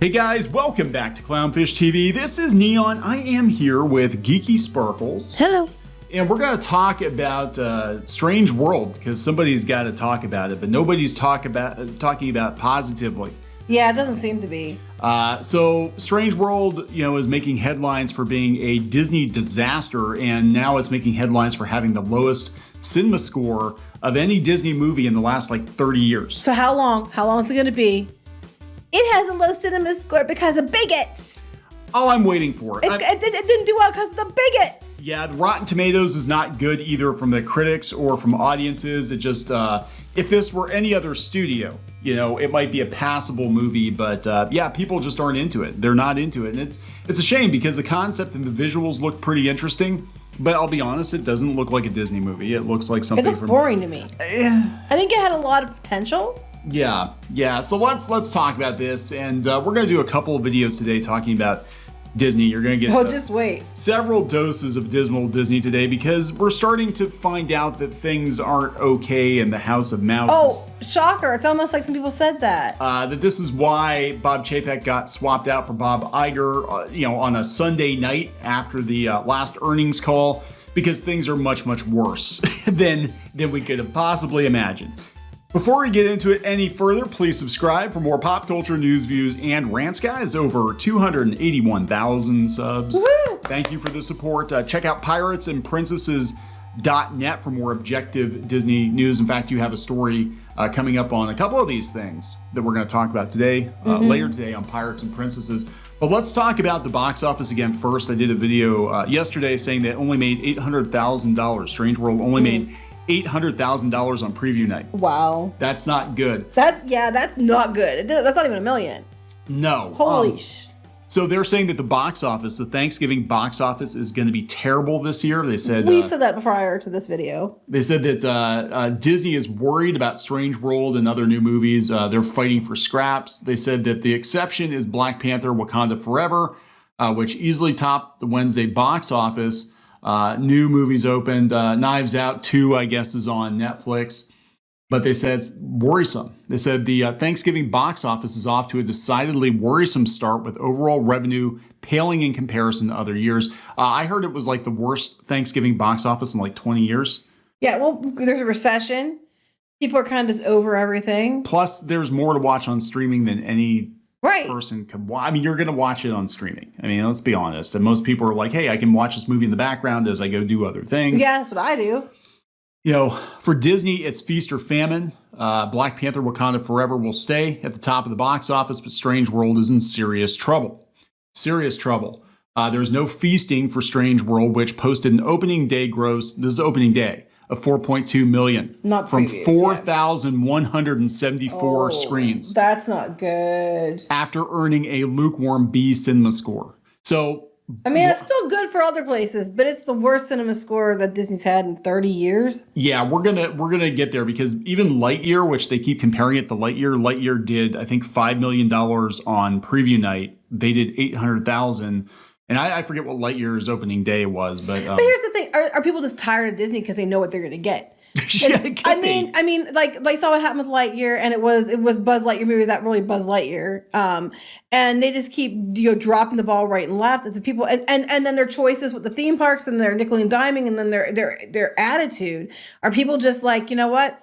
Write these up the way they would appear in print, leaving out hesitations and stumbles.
Hey guys, welcome back to Clownfish TV. This is Neon. I am here with Geeky Sparkles. Hello. And we're going to talk about Strange World because somebody's got to talk about it, but nobody's talking about it positively. Yeah, it doesn't seem to be. So Strange World, is making headlines for being a Disney disaster, and now it's making headlines for having the lowest CinemaScore of any Disney movie in the last 30 years. So how long? How long is it going to be? It has a low CinemaScore because of bigots. Oh, I'm waiting for it. It didn't do well because of the bigots. Yeah, the Rotten Tomatoes is not good either from the critics or from audiences. It just, if this were any other studio, it might be a passable movie, but yeah, people just aren't into it. They're not into it, and it's a shame because the concept and the visuals look pretty interesting. But I'll be honest, it doesn't look like a Disney movie. It looks like something. It looks boring to me. I think it had a lot of potential. Yeah. So let's talk about this, and we're gonna do a couple of videos today talking about Disney. You're gonna get just wait. Several doses of dismal Disney today because we're starting to find out that things aren't okay in the House of Mouse. Oh, shocker! It's almost like some people said that. That this is why Bob Chapek got swapped out for Bob Iger, on a Sunday night after the last earnings call because things are much worse than we could have possibly imagined. Before we get into it any further, please subscribe for more pop culture news, views, and rants, guys. Over 281,000 subs. Woo! Thank you for the support. Check out piratesandprincesses.net for more objective Disney news. In fact, you have a story coming up on a couple of these things that we're going to talk about today, later today on Pirates and Princesses. But let's talk about the box office again first. I did a video yesterday saying that it only made $800,000. Strange World only made $800,000 on preview night. Wow. That's not good. That's not good. That's not even $1 million. No. Holy So they're saying that the Thanksgiving box office is going to be terrible this year. They said we said that prior to this video. They said that Disney is worried about Strange World and other new movies. They're fighting for scraps. They said that the exception is Black Panther: Wakanda Forever, which easily topped the Wednesday box office. New movies opened. Knives Out 2, I guess, is on Netflix. But they said it's worrisome. They said the Thanksgiving box office is off to a decidedly worrisome start with overall revenue paling in comparison to other years. I heard it was like the worst Thanksgiving box office in 20 years. Yeah, well, there's a recession. People are kind of just over everything. Plus, there's more to watch on streaming than any person could watch. I mean, you're going to watch it on streaming. I mean, let's be honest. And most people are like, hey, I can watch this movie in the background as I go do other things. Yeah, that's what I do. For Disney, it's feast or famine. Black Panther: Wakanda Forever will stay at the top of the box office, but Strange World is in serious trouble. Serious trouble. There's no feasting for Strange World, which posted an opening day gross. This is opening day of $4.2 million from 4,174 screens. That's not good. After earning a lukewarm B CinemaScore. So, I mean, it's still good for other places, but it's the worst CinemaScore that Disney's had in 30 years. Yeah, we're gonna get there because even Lightyear, which they keep comparing it to Lightyear did I think $5 million on preview night. They did 800,000. And I forget what Lightyear's opening day was, but here's the thing: are people just tired of Disney because they know what they're going to get? I mean, like saw what happened with Lightyear, and it was Buzz Lightyear movie that really Buzz Lightyear, and they just keep dropping the ball right and left. It's the people, and then their choices with the theme parks and their nickel and diming, and then their attitude. Are people just like, you know what,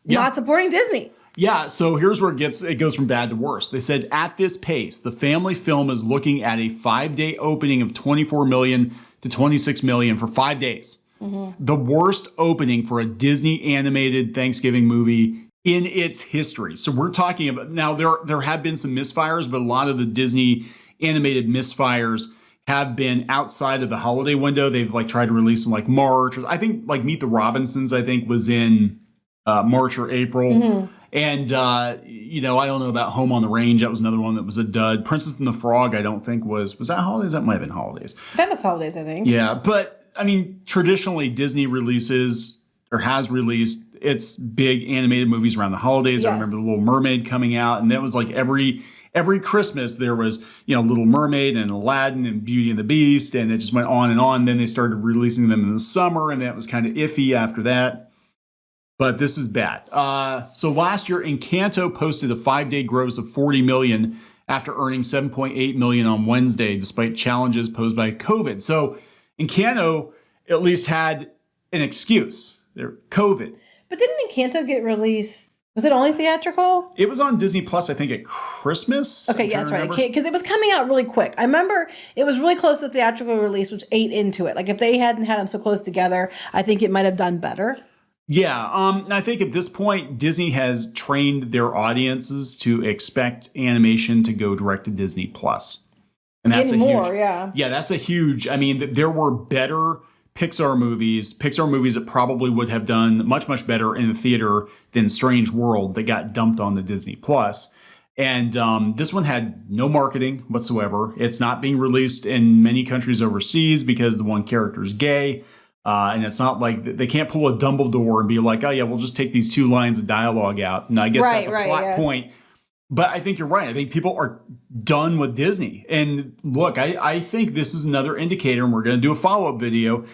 not supporting Disney? Yeah, so here's where it goes from bad to worse. They said at this pace, the family film is looking at a 5-day opening of $24 million to $26 million for 5 days. Mm-hmm. The worst opening for a Disney animated Thanksgiving movie in its history. So we're talking about, now there have been some misfires, but a lot of the Disney animated misfires have been outside of the holiday window. They've tried to release them March. I think Meet the Robinsons, I think, was in March or April. Mm-hmm. And, I don't know about Home on the Range. That was another one that was a dud. Princess and the Frog, I don't think was that holidays? That might have been holidays. That was holidays, I think. Yeah, but, I mean, traditionally Disney releases or has released its big animated movies around the holidays. Yes. I remember The Little Mermaid coming out, and that was every Christmas there was, Little Mermaid and Aladdin and Beauty and the Beast, and it just went on and on. Then they started releasing them in the summer, and that was kind of iffy after that. But this is bad. So last year, Encanto posted a 5-day gross of $40 million after earning $7.8 million on Wednesday, despite challenges posed by COVID. So Encanto at least had an excuse. They're COVID. But didn't Encanto get released? Was it only theatrical? It was on Disney Plus, I think, at Christmas. Okay, yeah, that's right. Because it was coming out really quick. I remember it was really close to theatrical release, which ate into it. Like if they hadn't had them so close together, I think it might have done better. Yeah, and I think at this point, Disney has trained their audiences to expect animation to go direct to Disney Plus. And that's yeah. Yeah, that's a huge, I mean, there were better Pixar movies that probably would have done much, much better in the theater than Strange World that got dumped on the Disney Plus. And this one had no marketing whatsoever. It's not being released in many countries overseas because the one character is gay. And it's not like they can't pull a Dumbledore and be like, oh, yeah, we'll just take these 2 lines of dialogue out. And I guess that's a plot point. But I think you're right. I think people are done with Disney. And look, I think this is another indicator, and we're going to do a follow-up video.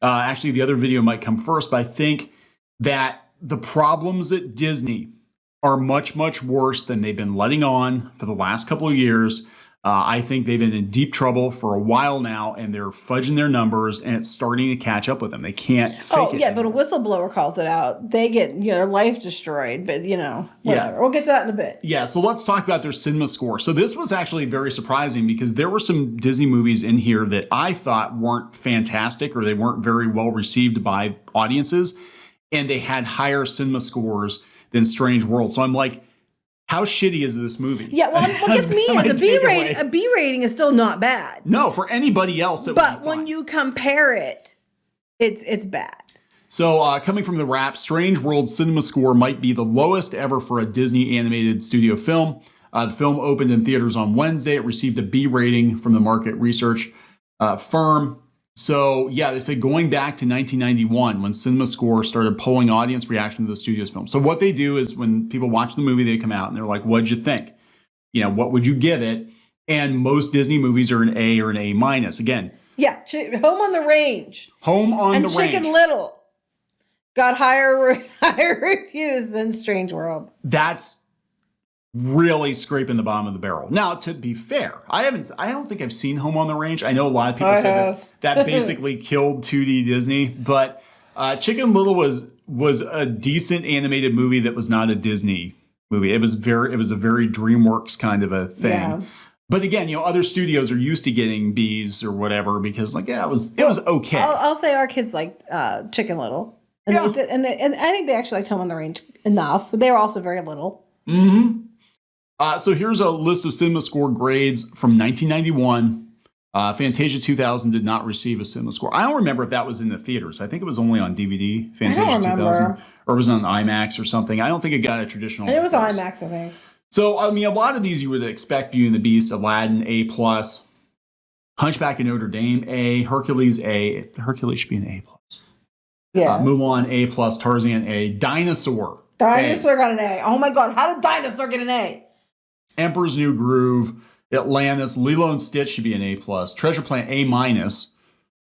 Actually, the other video might come first, but I think that the problems at Disney are much, much worse than they've been letting on for the last couple of years. I think they've been in deep trouble for a while now, and they're fudging their numbers, and it's starting to catch up with them. They can't fake it. Yeah, but a whistleblower calls it out. They get their life destroyed, but whatever. Yeah. We'll get to that in a bit. Yeah, so let's talk about their CinemaScore. So this was actually very surprising because there were some Disney movies in here that I thought weren't fantastic or they weren't very well received by audiences, and they had higher CinemaScores than Strange World. So I'm like, how shitty is this movie? Yeah, well, what gets me is a B rating is still not bad. No, for anybody else, but when you compare it, it's bad. So coming from the Wrap, Strange World CinemaScore might be the lowest ever for a Disney animated studio film. The film opened in theaters on Wednesday. It received a B rating from the market research firm. So yeah, they say going back to 1991 when CinemaScore started polling audience reaction to the studio's film. So what they do is when people watch the movie, they come out and they're like, what'd you think? What would you give it? And most Disney movies are an A or an A minus. Again. Yeah, Home on the Range. Home on the Range. And Chicken Little got higher reviews than Strange World. That's really scraping the bottom of the barrel. Now, to be fair, I don't think I've seen Home on the Range. I know a lot of people say that basically killed 2D Disney, but Chicken Little was a decent animated movie that was not a Disney movie. It was a very DreamWorks kind of a thing. Yeah. But again, other studios are used to getting Bs or whatever because it was okay. I'll say our kids liked Chicken Little. And yeah. And I think they actually liked Home on the Range enough. But they were also very little. Mm-hmm. So here's a list of CinemaScore grades from 1991. Fantasia 2000 did not receive a CinemaScore. I don't remember if that was in the theaters. I think it was only on DVD, Fantasia 2000. Or it was on IMAX or something. I don't think it got a traditional. It was on IMAX, I think. So, I mean, a lot of these you would expect. Beauty and the Beast, Aladdin, A+. Hunchback of Notre Dame, A. Hercules, A. Hercules should be an A+. Yeah. Mulan, A+. Tarzan, A. Dinosaur. Dinosaur got an A. Oh my God, how did Dinosaur get an A? Emperor's New Groove, Atlantis, Lilo and Stitch should be an A+. Treasure Planet, A-.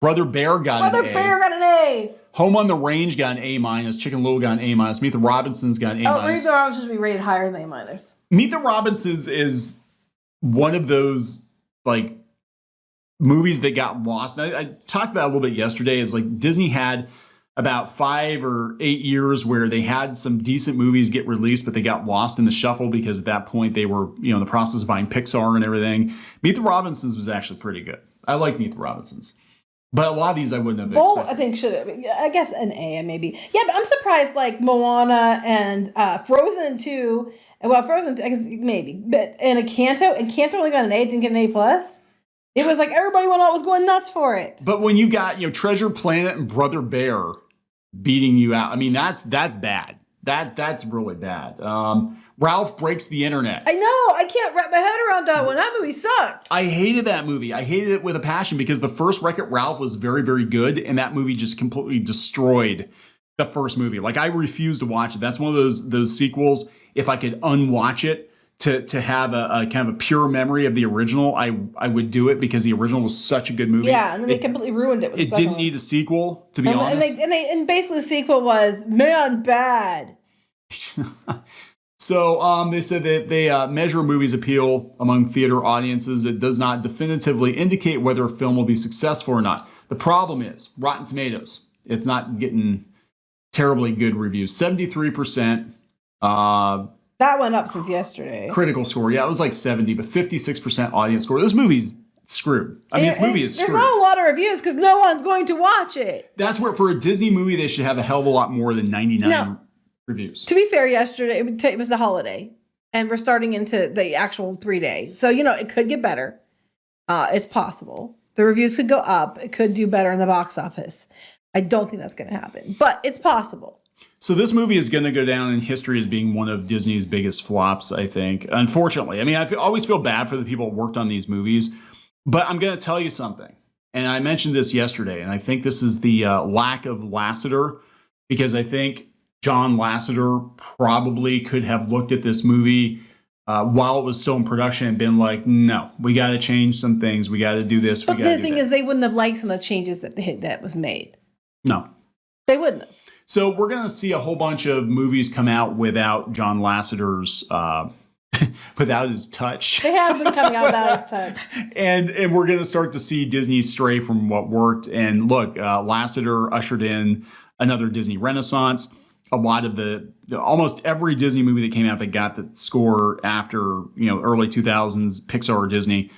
Brother Bear got an A. Brother Bear got an A. Home on the Range got an A-. Chicken Little got an A-. Meet the Robinsons got an A-. Oh, Meet the Robinsons should be rated higher than A-. Meet the Robinsons is one of those, movies that got lost. And I talked about it a little bit yesterday. It's like Disney had about 5 or 8 years where they had some decent movies get released, but they got lost in the shuffle because at that point they were, in the process of buying Pixar and everything. Meet the Robinsons was actually pretty good. I like Meet the Robinsons. But a lot of these I wouldn't have expected. I think should have, I guess an A maybe. Yeah, but I'm surprised Moana and Frozen 2, Frozen 2, I guess maybe, but and Encanto only got an A, didn't get an A+. It was everybody was going nuts for it. But when you got, Treasure Planet and Brother Bear beating you out, I mean, that's bad. That's really bad. Ralph Breaks the Internet. I know. I can't wrap my head around that one. That movie sucked. I hated that movie. I hated it with a passion because the first Wreck-It Ralph was very, very good. And that movie just completely destroyed the first movie. I refused to watch it. That's one of those sequels. If I could unwatch it, to have a kind of a pure memory of the original, I would do it because the original was such a good movie. Yeah, and then they completely ruined it. It didn't need a sequel, to be honest. And basically the sequel was, man, bad. So they said that they measure a movie's appeal among theater audiences. It does not definitively indicate whether a film will be successful or not. The problem is Rotten Tomatoes. It's not getting terribly good reviews. 73%. That went up since yesterday. Critical score. Yeah, it was like 70, but 56% audience score. This movie's screwed. I mean, this movie is screwed. There's not a lot of reviews because no one's going to watch it. That's where, for a Disney movie, they should have a hell of a lot more than 99 reviews. To be fair, yesterday, it was the holiday. And we're starting into the actual 3-day. So, it could get better. It's possible. The reviews could go up. It could do better in the box office. I don't think that's going to happen. But it's possible. So this movie is going to go down in history as being one of Disney's biggest flops, I think. Unfortunately. I mean, I always feel bad for the people who worked on these movies. But I'm going to tell you something. And I mentioned this yesterday. And I think this is the lack of Lasseter. Because I think John Lasseter probably could have looked at this movie while it was still in production and been like, no, we got to change some things. We got to do this. But the thing is, they wouldn't have liked some of the changes that was made. No. They wouldn't have. So we're going to see a whole bunch of movies come out without John Lasseter's, without his touch. They have been coming out without his touch. And we're going to start to see Disney stray from what worked. And look, Lasseter ushered in another Disney renaissance. A lot of almost every Disney movie that came out that got the score after, early 2000s, Pixar or Disney,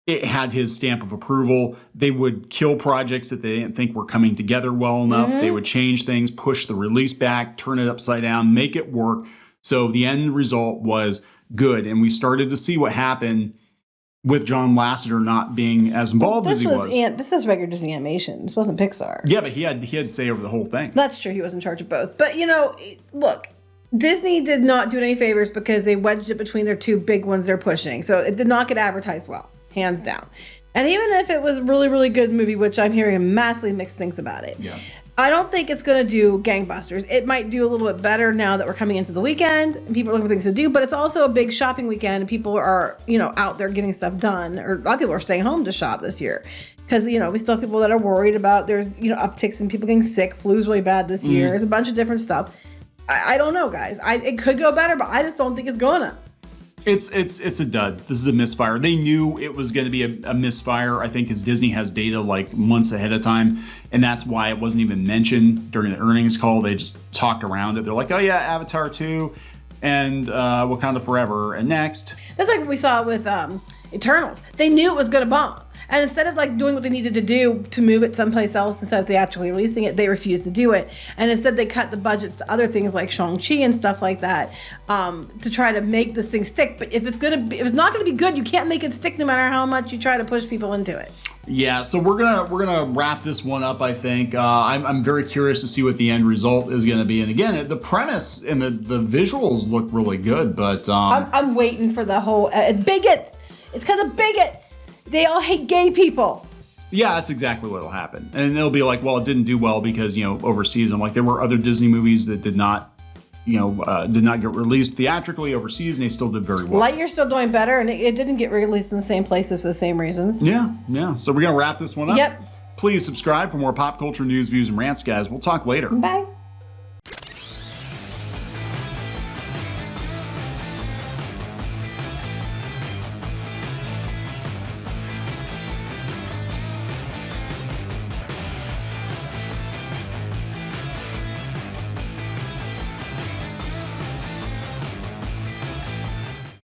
it had his stamp of approval. They would kill projects that they didn't think were coming together well enough. Mm-hmm. They would change things, push the release back, turn it upside down, make it work. So the end result was good. And we started to see what happened with John Lasseter not being as involved as he was. This is regular Disney animation. This wasn't Pixar. Yeah, but he had say over the whole thing. That's true. He was in charge of both. But, look, Disney did not do any favors because they wedged it between their two big ones they're pushing. So it did not get advertised well. Hands down. And even if it was a really, really good movie, which I'm hearing massively mixed things about it, I don't think it's going to do gangbusters. It might do a little bit better now that we're coming into the weekend and people are looking for things to do, but it's also a big shopping weekend and people are, out there getting stuff done. Or a lot of people are staying home to shop this year because, we still have people that are worried about there's, upticks in people getting sick. Flu's really bad this year. There's a bunch of different stuff. I don't know, guys. It could go better, but I just don't think it's going to. It's a dud. This is a misfire. They knew it was going to be a misfire, I think, because Disney has data like months ahead of time. And that's why it wasn't even mentioned during the earnings call. They just talked around it. They're like, oh, yeah, Avatar 2 and Wakanda Forever. And next. That's like what we saw with Eternals. They knew it was going to bomb. And instead of doing what they needed to do to move it someplace else instead of theatrically releasing it, they refused to do it. And instead they cut the budgets to other things like Shang-Chi and stuff like that to try to make this thing stick. But if it's not gonna be good, you can't make it stick no matter how much you try to push people into it. Yeah, so we're gonna wrap this one up. I think I'm very curious to see what the end result is gonna be. And again, the premise and the visuals look really good, but I'm waiting for the whole bigots. It's because of bigots. They all hate gay people. Yeah, that's exactly what will happen. And they'll be like, well, it didn't do well because, overseas. I'm like, there were other Disney movies that did not get released theatrically overseas, and they still did very well. Lightyear's still doing better, and it didn't get released in the same places for the same reasons. Yeah. So we're going to wrap this one up. Yep. Please subscribe for more pop culture news, views, and rants, guys. We'll talk later. Bye.